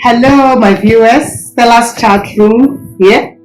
Hello, my viewers. Stella's chat room here.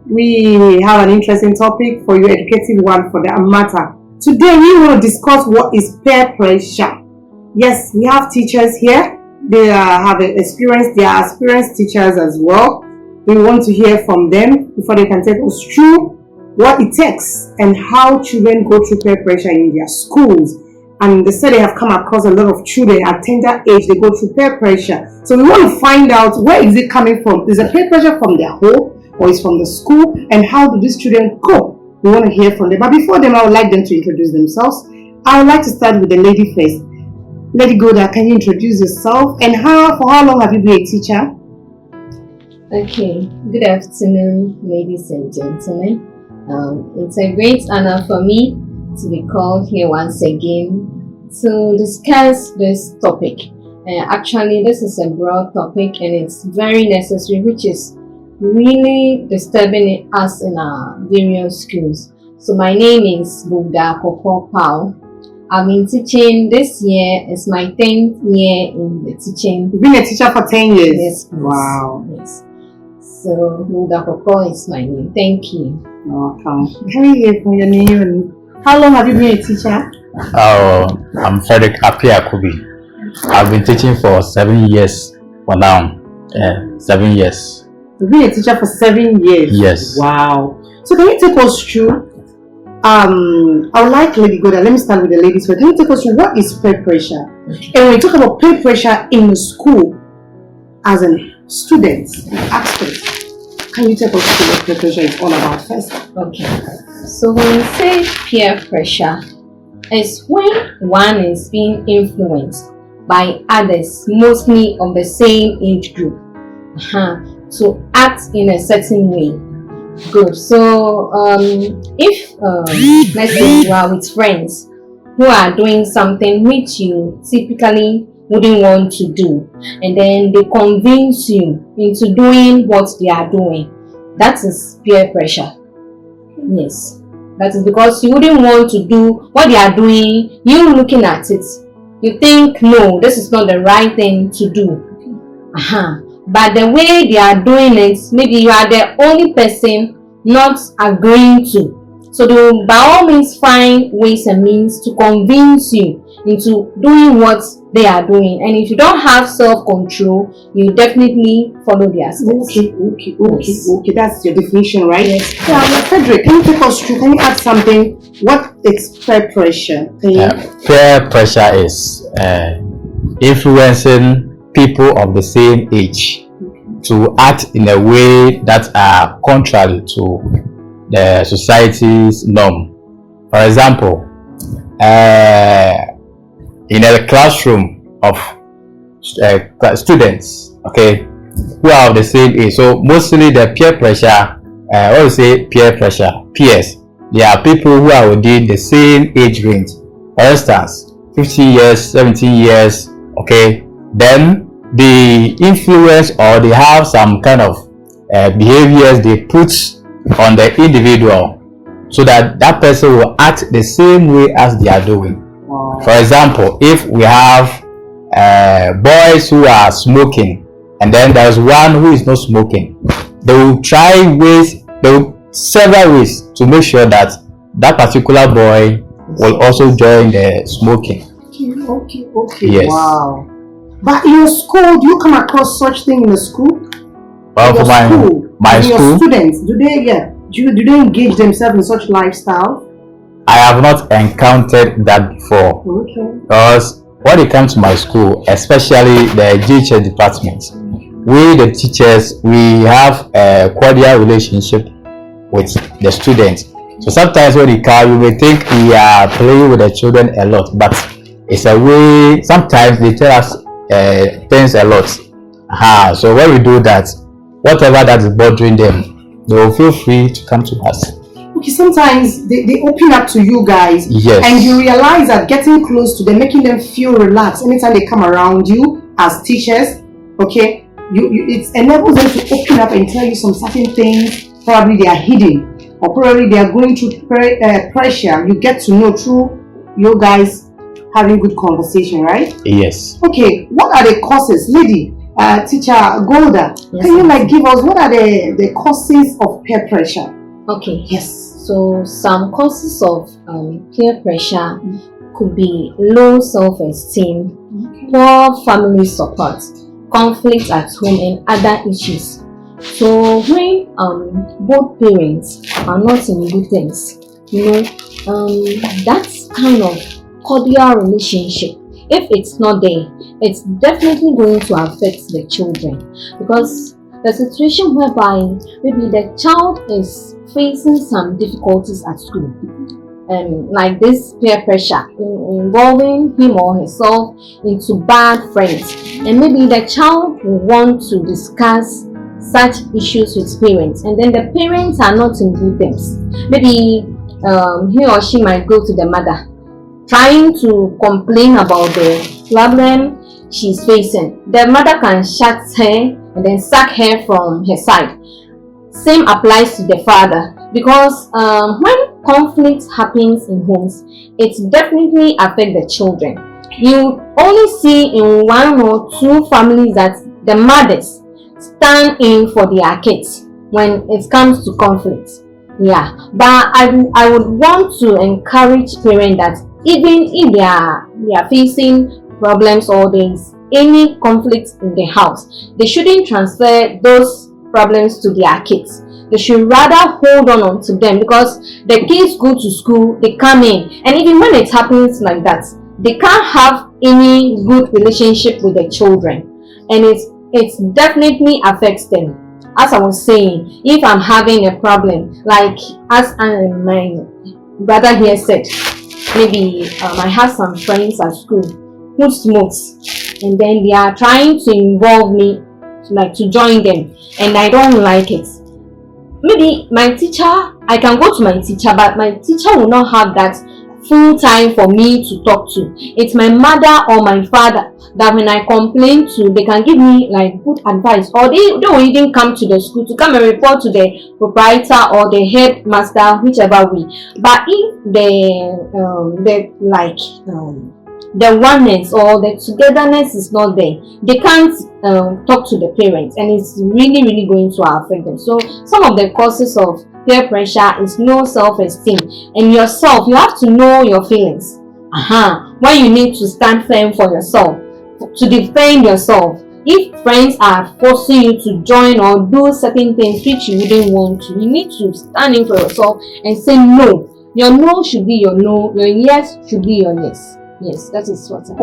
We have an interesting topic for you, educative one for the matter. Today, we will discuss what is peer pressure. Yes, we have teachers here. They have experience. They are experienced teachers as well. We want to hear from them before they can take us through what it takes and how children go through peer pressure in their schools. And they say they have come across a lot of children at tender age, they go through peer pressure. So we want to find out, where is it coming from? Is the peer pressure from their home or is from the school? And how do these children cope? We want to hear from them. But before them, I would like them to introduce themselves. I would like to start with the lady first. Lady Goda, can you introduce yourself? And for how long have you been a teacher? Okay, good afternoon, ladies and gentlemen. It's a great honor for me to be called here once again to discuss this topic. Actually, this is a broad topic and it's very necessary, which is really disturbing us in our various schools. So my name is Buddha Popo Pao. I've been teaching this year. It's my 10th year in the teaching. You've been a teacher for 10 years? Yes, please. Wow. Yes. So Buddha Popo is my name. Thank you. Welcome. Can we hear from your name? How long have you been a teacher? I'm Frederick Apiakubi. I've been teaching for 7 years for now. 7 years. You've been a teacher for 7 years? Yes. Wow. So can you take us through? I would like Lady Goda. Let me start with the ladies first. Can you take us through what is peer pressure? And when you talk about peer pressure in the school, as a student, aspect, can you take us through what peer pressure is all about first? Okay. So when we say peer pressure, it's when one is being influenced by others, mostly of the same age group, to act in a certain way. Good. So if let's say you are with friends who are doing something which you typically wouldn't want to do, and then they convince you into doing what they are doing, that is peer pressure. Yes, that is because you wouldn't want to do what they are doing. You looking at it, you think, no, this is not the right thing to do. But the way they are doing it, maybe you are the only person not agreeing to. So they will by all means find ways and means to convince you into doing what they are doing. And if you don't have self-control, you definitely follow their steps. Okay. That's your definition, right? Yes. Yeah, Frederick, can you take us through? Can you add something? What is peer pressure? Peer pressure is influencing people of the same age to act in a way that are contrary to the society's norm. For example, in a classroom of students, okay, who are of the same age. So mostly the peer pressure, what we say peer pressure, peers, they are people who are within the same age range. For instance, 15 years, 17 years, okay, then the influence or they have some kind of behaviors they put on the individual so that that person will act the same way as they are doing. Wow. For example, if we have boys who are smoking and then there's one who is not smoking, they will try several ways to make sure that that particular boy will also join the smoking. Okay. Yes. Wow. But in your school, do you come across such thing in the school? Well, for my school, your students, do they engage themselves in such lifestyle? I have not encountered that before. Okay. Because when it comes to my school, especially the GHS department, we the teachers, we have a cordial relationship with the students. So sometimes when you come, you may think we are playing with the children a lot, but it's a way. Sometimes they tell us things a lot. So when we do that, whatever that is bothering them, they will feel free to come to us. Okay, sometimes they open up to you guys. Yes. And you realize that getting close to them, making them feel relaxed anytime they come around you as teachers, okay, it enables them to open up and tell you some certain things probably they are hidden, or probably they are going through pressure. You get to know through you guys having good conversation, right? Yes. Okay, what are the causes, lady? Teacher Golda, Yes, can you ma'am. give us what are the causes of peer pressure? Okay. Yes. So some causes of peer pressure could be low self-esteem, poor family support, conflict at home, and other issues. So when both parents are not in good terms, that's kind of cordial relationship. If it's not there, it's definitely going to affect the children, because the situation whereby maybe the child is facing some difficulties at school, like this peer pressure involving him or herself into bad friends, and maybe the child will want to discuss such issues with parents, and then the parents are not in good terms. Maybe he or she might go to the mother trying to complain about the problem she's facing. The mother can shut her and then sack her from her side. Same applies to the father, because when conflict happens in homes, it definitely affects the children. You only see in one or two families that the mothers stand in for their kids when it comes to conflict. Yeah, but I would want to encourage parents that even if they are facing problems or there's any conflict in the house, they shouldn't transfer those problems to their kids. They should rather hold on to them, because the kids go to school, they come in, and even when it happens like that, they can't have any good relationship with the children, and it definitely affects them. As I was saying, if I'm having a problem, like as my brother here said, maybe I have some friends at school who smokes, and then they are trying to involve me, like to join them, and I don't like it. Maybe my teacher, I can go to my teacher, but my teacher will not have that full time for me to talk to. It's my mother or my father that when I complain to, they can give me like good advice, or they will even come to the school to come and report to the proprietor or the headmaster, whichever way. But if the oneness or the togetherness is not there, they can't talk to the parents, and it's really going to affect them. So some of the causes of peer pressure is low self-esteem, and yourself, you have to know your feelings. When you need to stand firm for yourself, to defend yourself. If friends are forcing you to join or do certain things which you wouldn't want to, you need to stand in for yourself and say no. Your no should be your no, your yes should be your yes. Yes, that is what I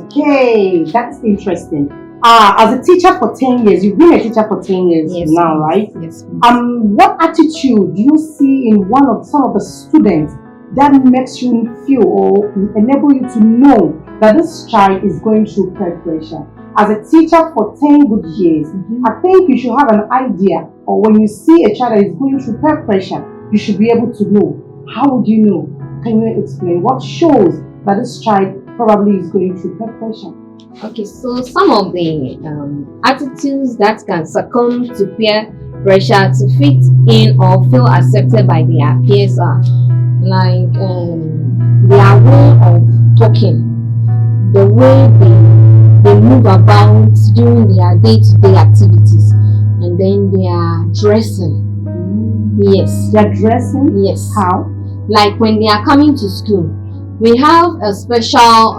Okay, that's interesting. As a teacher for 10 years, you've been a teacher for 10 years now, right? Yes. What attitude do you see in some of the students that makes you feel or enable you to know that this child is going through peer pressure? As a teacher for 10 good years, I think you should have an idea, or when you see a child that is going through peer pressure, you should be able to know. How would you know? Can you explain what shows that this child probably is going through peer pressure? Okay, so some of the attitudes that can succumb to peer pressure to fit in or feel accepted by their peers are like their way of talking, the way they move about during their day-to-day activities, and then their dressing. Yes. Their dressing? Yes. How? Like when they are coming to school, we have a special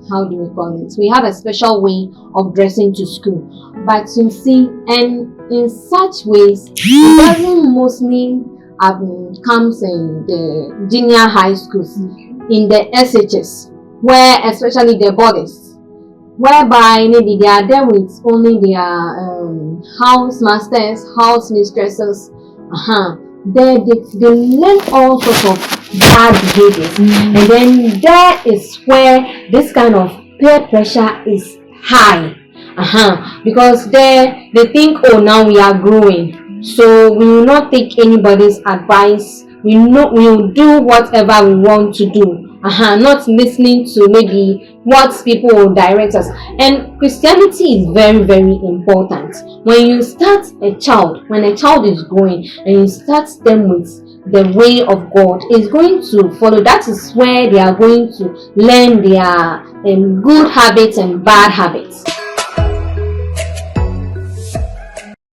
how do we call it? We have a special way of dressing to school. But you see, and in such ways, it doesn't mostly comes in the junior high schools, in the SHS, where especially the boys, whereby maybe they are there with only their house masters, house mistresses. They learn all sorts of bad behaviors, and then there is where this kind of peer pressure is high, because they think, oh, now we are growing, so we will not take anybody's advice. We will do whatever we want to do, not listening to maybe what people will direct us. And Christianity is very important. When a child is growing, and you start them with the way of God, is going to follow. That is where they are going to learn their good habits and bad habits.